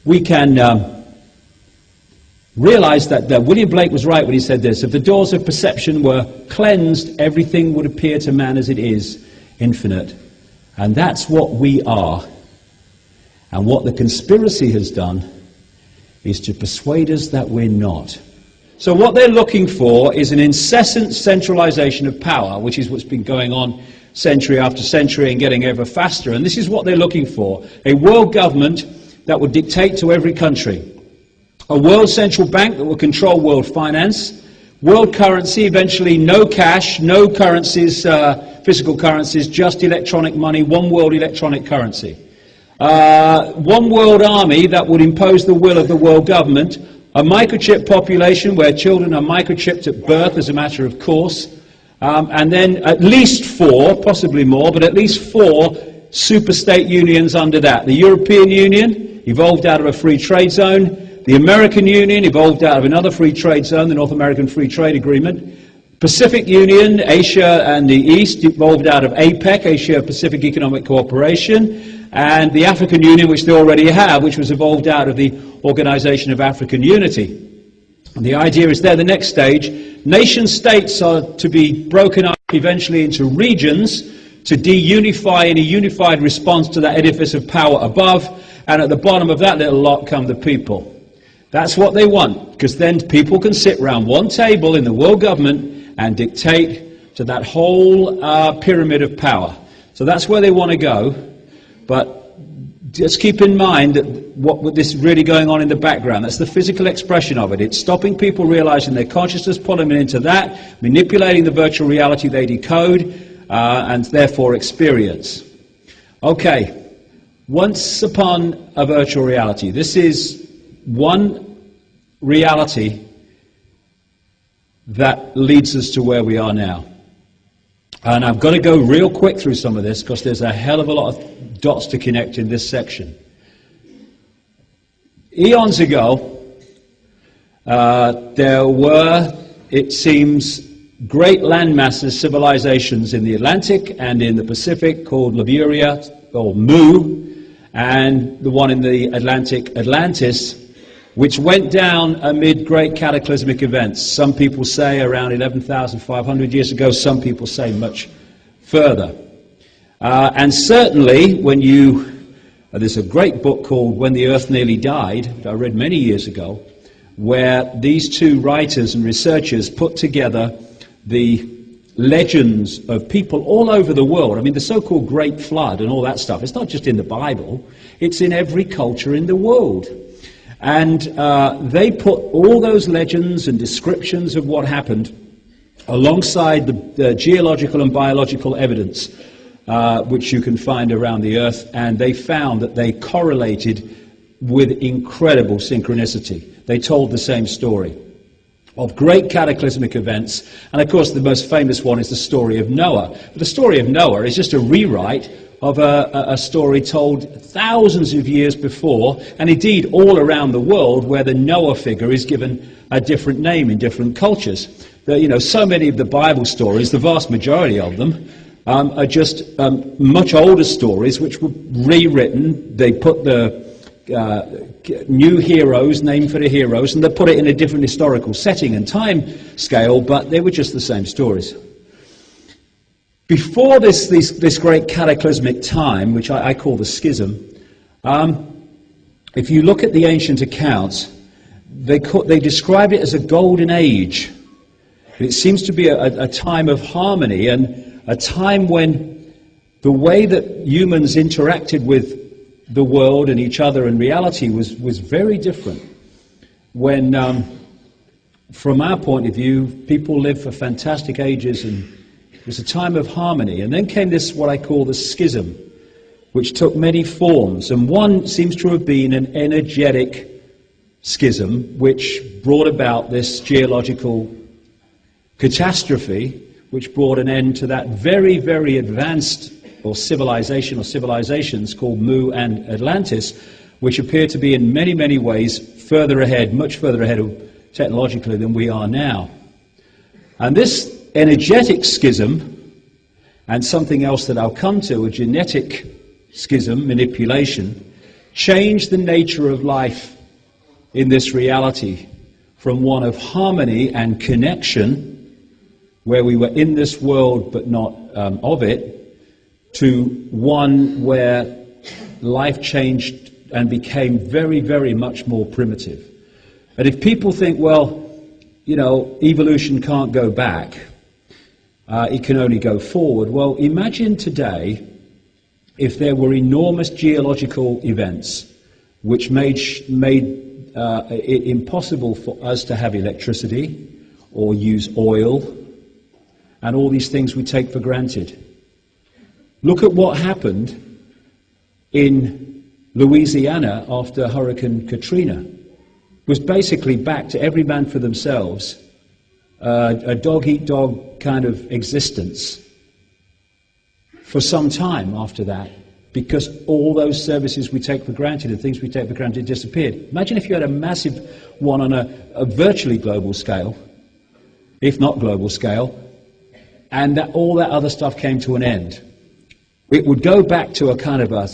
we can realize that William Blake was right when he said this: if the doors of perception were cleansed, everything would appear to man as it is, infinite. And that's what we are. And what the conspiracy has done is to persuade us that we're not. So what they're looking for is an incessant centralization of power, which is what's been going on century after century and getting ever faster. And this is what they're looking for: a world government that would dictate to every country, a world central bank that will control world finance, world currency, eventually no cash, no currencies, physical currencies, just electronic money, one world electronic currency. One world army that would impose the will of the world government, a microchip population where children are microchipped at birth as a matter of course, and then at least 4, possibly more, but at least 4 super-state unions under that. The European Union evolved out of a free trade zone. The American Union evolved out of another free trade zone, the North American Free Trade Agreement. Pacific Union, Asia and the East, evolved out of APEC, Asia-Pacific Economic Cooperation, and the African Union, which they already have, which was evolved out of the Organization of African Unity. And the idea is there, the next stage, nation-states are to be broken up eventually into regions to de-unify in a unified response to that edifice of power above, and at the bottom of that little lot come the people. That's what they want, because then people can sit around one table in the world government and dictate to that whole pyramid of power. So that's where they want to go. But just keep in mind that what this is really going on in the background. That's the physical expression of it. It's stopping people realizing their consciousness, pulling them into that, manipulating the virtual reality they decode and therefore experience. Okay, once upon a virtual reality. This is one reality that leads us to where we are now. And I've got to go real quick through some of this because there's a hell of a lot of dots to connect in this section. Eons ago, there were, it seems, great landmasses, civilizations in the Atlantic and in the Pacific called Lemuria, or Mu, and the one in the Atlantic, Atlantis, which went down amid great cataclysmic events. Some people say around 11,500 years ago, some people say much further. And certainly when there's a great book called When the Earth Nearly Died, that I read many years ago, where these two writers and researchers put together the legends of people all over the world. I mean, the so-called Great Flood and all that stuff, it's not just in the Bible, it's in every culture in the world. And they put all those legends and descriptions of what happened alongside the geological and biological evidence which you can find around the Earth, and they found that they correlated with incredible synchronicity. They told the same story of great cataclysmic events, and of course the most famous one is the story of Noah. But the story of Noah is just a rewrite of a story told thousands of years before, and indeed all around the world, where the Noah figure is given a different name in different cultures. So many of the Bible stories, the vast majority of them, are just much older stories which were rewritten. They put the new heroes, name for the heroes, and they put it in a different historical setting and time scale, but they were just the same stories. Before this great cataclysmic time, which I call the schism, if you look at the ancient accounts, they describe it as a golden age. It seems to be a time of harmony and a time when the way that humans interacted with the world and each other and reality was very different. When, from our point of view, people lived for fantastic ages and it was a time of harmony. And then came this, what I call the schism, which took many forms. And one seems to have been an energetic schism, which brought about this geological catastrophe, which brought an end to that very, very advanced civilization or civilizations called Mu and Atlantis, which appear to be in many, many ways further ahead, much further ahead technologically than we are now. And this energetic schism, and something else that I'll come to, a genetic schism, manipulation, changed the nature of life in this reality from one of harmony and connection, where we were in this world but not of it, to one where life changed and became very, very much more primitive. And if people think, well, evolution can't go back, it can only go forward. Well, imagine today if there were enormous geological events which made it impossible for us to have electricity or use oil and all these things we take for granted. Look at what happened in Louisiana after Hurricane Katrina. It was basically back to every man for themselves, a dog-eat-dog kind of existence for some time after that, because all those services we take for granted and things we take for granted disappeared. Imagine if you had a massive one on a virtually global scale, if not global scale, and that all that other stuff came to an end. It would go back to a kind of a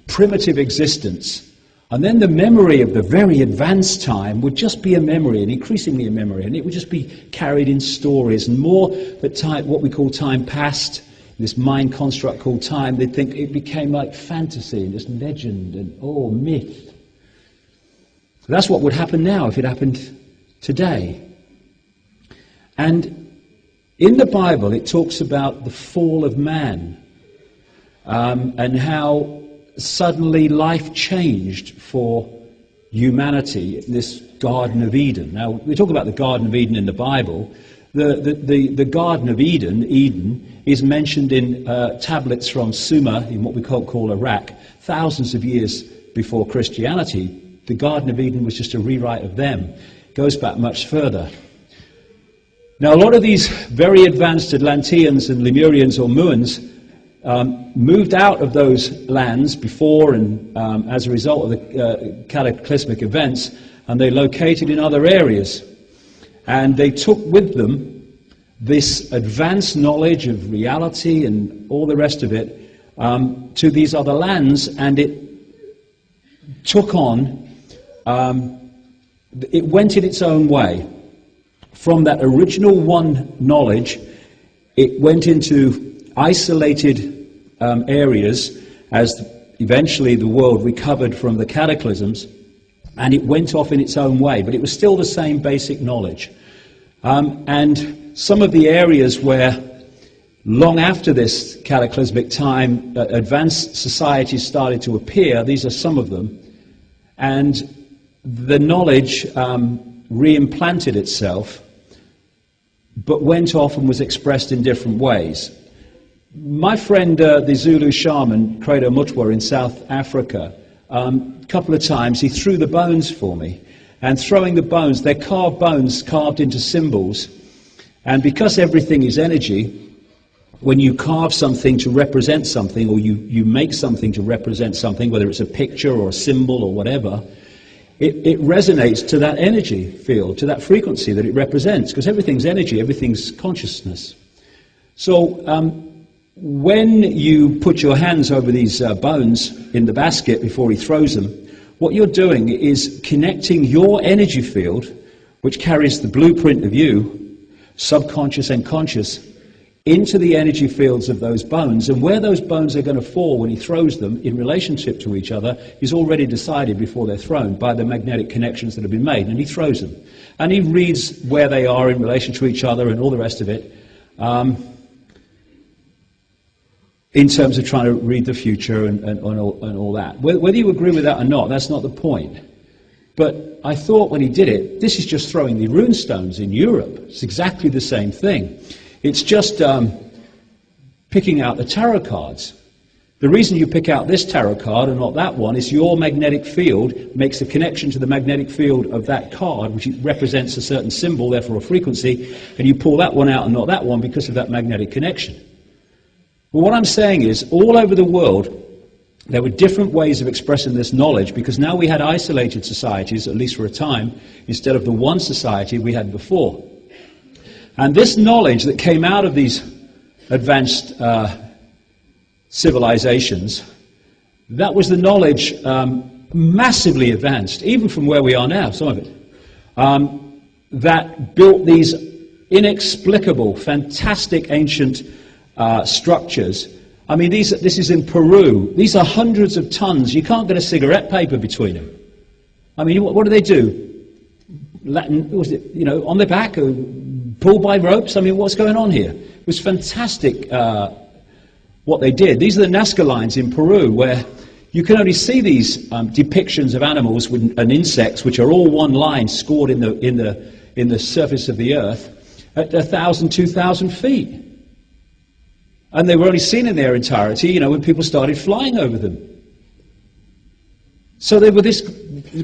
primitive existence, and then the memory of the very advanced time would just be a memory, and increasingly a memory, and it would just be carried in stories, and more that time, what we call time passed, this mind construct called time, they'd think it became like fantasy and just legend and myth. That's what would happen now if it happened today. And in the Bible it talks about the fall of man, and how suddenly life changed for humanity in this Garden of Eden. Now, we talk about the Garden of Eden in the Bible. The Garden of Eden is mentioned in tablets from Sumer, in what we call Iraq, thousands of years before Christianity. The Garden of Eden was just a rewrite of them. It goes back much further. Now, a lot of these very advanced Atlanteans and Lemurians or Muans moved out of those lands before and as a result of the cataclysmic events, and they located in other areas. And they took with them this advanced knowledge of reality and all the rest of it to these other lands, and it took on, it went in its own way. From that original one knowledge, it went into isolated areas as eventually the world recovered from the cataclysms, and it went off in its own way, but it was still the same basic knowledge. And some of the areas where, long after this cataclysmic time, advanced societies started to appear, these are some of them, and the knowledge reimplanted itself, but went off and was expressed in different ways. My friend, the Zulu shaman, Credo Mutwa in South Africa, a couple of times he threw the bones for me. And throwing the bones, they're carved bones carved into symbols. And because everything is energy, when you carve something to represent something, or you make something to represent something, whether it's a picture or a symbol or whatever, it resonates to that energy field, to that frequency that it represents, because everything's energy, everything's consciousness. So when you put your hands over these bones in the basket before he throws them, what you're doing is connecting your energy field, which carries the blueprint of you, subconscious and conscious, into the energy fields of those bones. And where those bones are going to fall when he throws them in relationship to each other is already decided before they're thrown by the magnetic connections that have been made. And he throws them. And he reads where they are in relation to each other and all the rest of it, in terms of trying to read the future and all that. Whether you agree with that or not, that's not the point. But I thought when he did it, this is just throwing the rune stones in Europe. It's exactly the same thing. It's just picking out the tarot cards. The reason you pick out this tarot card and not that one is your magnetic field makes a connection to the magnetic field of that card, which represents a certain symbol, therefore a frequency, and you pull that one out and not that one because of that magnetic connection. Well, what I'm saying is, all over the world, there were different ways of expressing this knowledge, because now we had isolated societies, at least for a time, instead of the one society we had before. And this knowledge that came out of these advanced civilizations, that was the knowledge massively advanced, even from where we are now, some of it, that built these inexplicable, fantastic ancient structures. I mean, this is in Peru. These are hundreds of tons. You can't get a cigarette paper between them. I mean, what do they do? Latin, was it, on their back, or pulled by ropes? I mean, what's going on here? It was fantastic what they did. These are the Nazca lines in Peru, where you can only see these depictions of animals and insects, which are all one line scored in the surface of the earth, at 1,000, 2,000 feet. And they were only seen in their entirety, when people started flying over them. So they were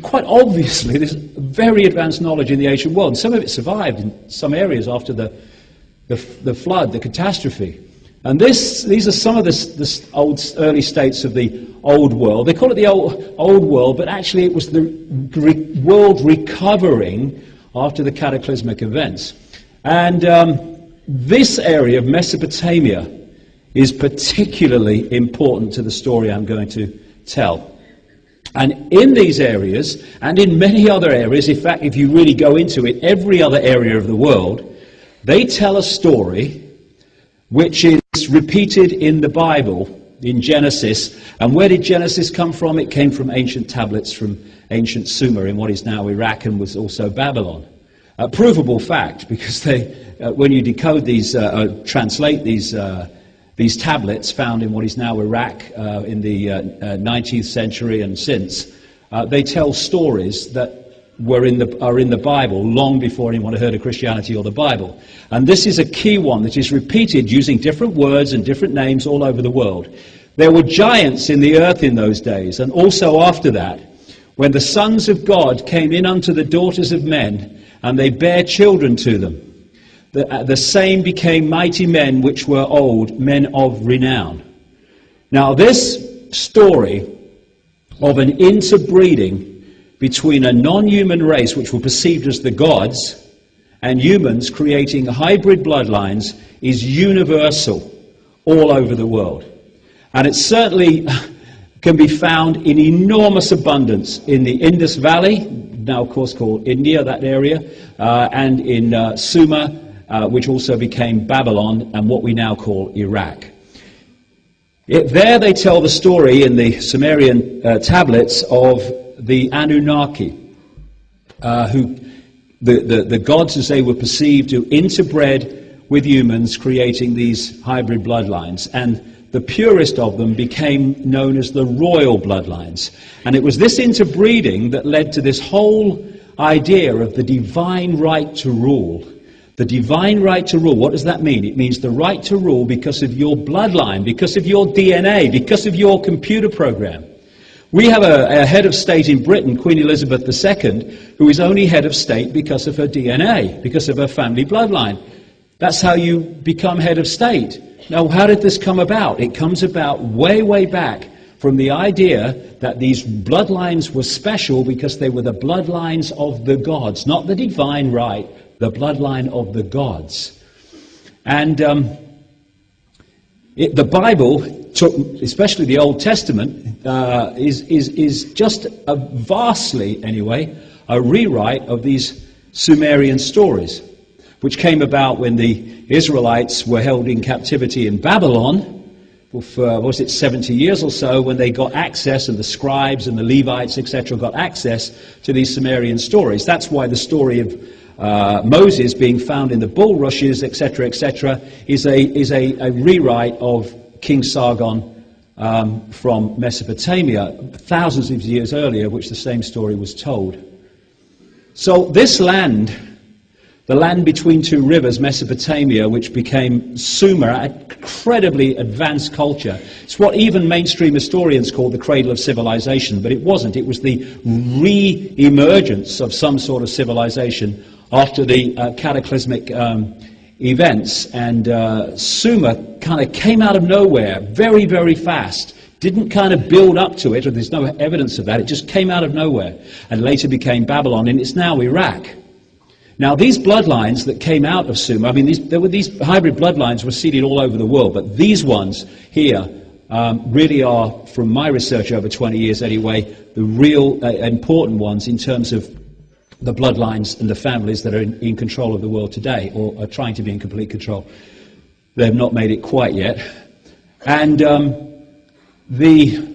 quite obviously, this very advanced knowledge in the ancient world. And some of it survived in some areas after the flood, the catastrophe. And these are some of the early states of the old world. They call it the old world, but actually it was the world recovering after the cataclysmic events. And this area of Mesopotamia is particularly important to the story I'm going to tell. And in these areas, and in many other areas, in fact, if you really go into it, every other area of the world, they tell a story which is repeated in the Bible, in Genesis. And where did Genesis come from? It came from ancient tablets from ancient Sumer in what is now Iraq and was also Babylon. A provable fact, because when you decode these, translate these tablets found in what is now Iraq in the 19th century and since, they tell stories that are in the Bible long before anyone had heard of Christianity or the Bible. And this is a key one that is repeated using different words and different names all over the world. There were giants in the earth in those days, and also after that, when the sons of God came in unto the daughters of men, and they bare children to them. The same became mighty men which were old, men of renown. Now this story of an interbreeding between a non-human race, which were perceived as the gods, and humans creating hybrid bloodlines, is universal all over the world. And it certainly can be found in enormous abundance in the Indus Valley, now of course called India, that area, and in Sumer, which also became Babylon and what we now call Iraq. There they tell the story in the Sumerian tablets of the Anunnaki, who the gods as they were perceived who interbred with humans, creating these hybrid bloodlines. And the purest of them became known as the royal bloodlines. And it was this interbreeding that led to this whole idea of the divine right to rule. The divine right to rule, what does that mean? It means the right to rule because of your bloodline, because of your DNA, because of your computer program. We have a head of state in Britain, Queen Elizabeth II, who is only head of state because of her DNA, because of her family bloodline. That's how you become head of state. Now, how did this come about? It comes about way, way back from the idea that these bloodlines were special because they were the bloodlines of the gods, not the divine right, the bloodline of the gods. And the Bible, especially the Old Testament, is just vastly, anyway, a rewrite of these Sumerian stories, which came about when the Israelites were held in captivity in Babylon for, 70 years or so, when they got access, and the scribes and the Levites, etc., got access to these Sumerian stories. That's why the story of Moses being found in the bulrushes, etc., etc., is a rewrite of King Sargon from Mesopotamia, thousands of years earlier, which the same story was told. So this land, the land between two rivers, Mesopotamia, which became Sumer, an incredibly advanced culture. It's what even mainstream historians call the cradle of civilization, but it wasn't. It was the re-emergence of some sort of civilization after the cataclysmic events. And Sumer kind of came out of nowhere very, very fast. Didn't kind of build up to it, or there's no evidence of that. It just came out of nowhere and later became Babylon, and it's now Iraq. Now, these bloodlines that came out of Sumer, I mean, these hybrid bloodlines were seeded all over the world, but these ones here really are, from my research over 20 years anyway, the real important ones in terms of the bloodlines and the families that are in control of the world today, or are trying to be in complete control. They've not made it quite yet. And the